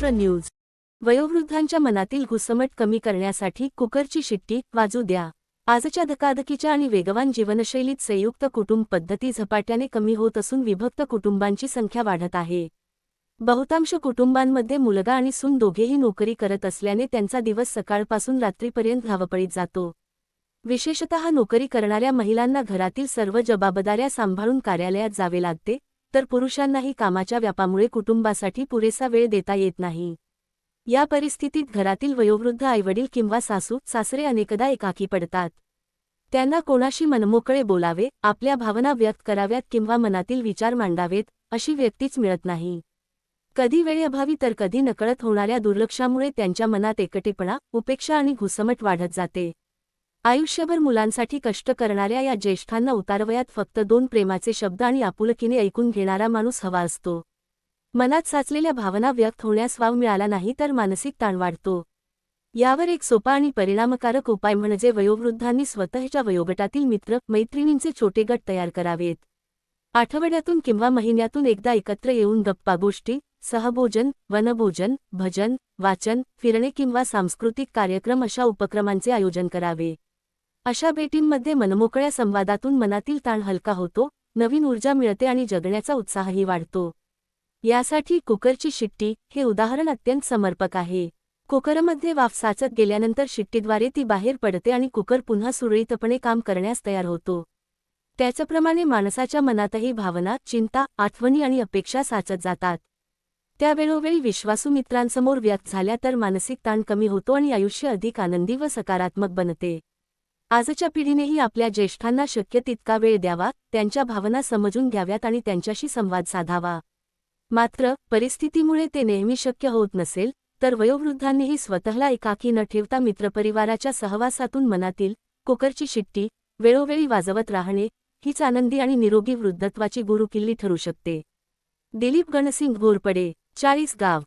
Maharashtra news. वयोवृद्धांच्या मनातील घुसमट कमी करण्यासाठी कुकरची शिट्टी वाजू द्या। आजच्या धकाधकीच्या आणि वेगवान जीवनशैलीत संयुक्त कुटुंब पद्धती झपाट्याने कमी होत असून विभक्त कुटुंबांची संख्या वाढत आहे। बहुतांश कुटुंबांमध्ये मुलगा आणि सून दोघेही नोकरी करत असल्याने त्यांचा दिवस सकाळपासून रात्रीपर्यंत धावपळीत जातो। विशेषतः नोकरी करणाऱ्या महिलांना घरातील सर्व जबाबदाऱ्या सांभाळून कार्यालयात जावे लागते, तर पुरुषांनाही कामाच्या व्यापामुळे कुटुंबासाठी पुरेसा वेळ देता येत नाही। या परिस्थितीत घरातील वयोवृद्ध आईवडील किंवा सासू सासरे अनेकदा एकाकी पडतात। त्यांना कोणाशी मनमोकळे बोलावे, आपल्या भावना व्यक्त कराव्यात किंवा मनातील विचार मांडावेत अशी व्यक्तीच मिळत नाही। कधी वेळेअभावी तर कधी नकळत होणाऱ्या दुर्लक्षामुळे त्यांच्या मनात एकटेपणा, उपेक्षा आणि घुसमट वाढत जाते। आयुष्यभर मुलांसाठी कष्ट करणाऱ्या या ज्येष्ठांना उतारवयात फक्त 2 प्रेमाचे शब्द आणि आपुलकीने ऐकून घेणारा माणूस हवा असतो। मनात साचलेल्या भावना व्यक्त होण्यास वाव मिळाला नाही तर मानसिक ताण वाढतो। यावर एक सोपा आणि परिणामकारक उपाय म्हणजे वयोवृद्धांनी स्वतःच्या वयोगटातील मित्र मैत्रिणींचे छोटे गट तयार करावेत। आठवड्यातून किंवा महिन्यातून एकदा एकत्र येऊन गप्पागोष्टी, सहभोजन, वनभोजन, भजन, वाचन, फिरणे किंवा सांस्कृतिक कार्यक्रम अशा उपक्रमांचे आयोजन करावे। अशा भेटींमध्ये मनमोकळ्या संवादातून मनातील ताण हलका होतो, नवीन ऊर्जा मिळते आणि जगण्याचा उत्साहही वाढतो। यासाठी कुकरची शिट्टी हे उदाहरण अत्यंत समर्पक आहे। कुकरमध्ये वाफ साचत गेल्यानंतर शिट्टीद्वारे ती बाहेर पडते आणि कुकर पुन्हा सुरळीतपणे काम करण्यास तयार होतो। त्याचप्रमाणे माणसाच्या मनातही भावना, चिंता, आठवणी आणि अपेक्षा साचत जातात। त्या वेळोवेळी विश्वासू मित्रांसमोर व्यक्त झाल्या तर मानसिक ताण कमी होतो आणि आयुष्य अधिक आनंदी व सकारात्मक बनते। आजच्या पिढीनेही आपल्या ज्येष्ठांना शक्य तितका वेळ द्यावा, त्यांच्या भावना समजून घ्याव्यात आणि त्यांच्याशी संवाद साधावा। मात्र परिस्थितीमुळे ते नेहमी शक्य होत नसेल, तर वयोवृद्धांनीही स्वतःला एकाकी न ठेवता मित्रपरिवाराच्या सहवासातून मनातील कुकरची शिट्टी वेळोवेळी वाजवत राहणे हीच आनंदी आणि निरोगी वृद्धत्वाची गुरुकिल्ली ठरू शकते। दिलीप गणसिंग घोरपडे, चाळीसगाव।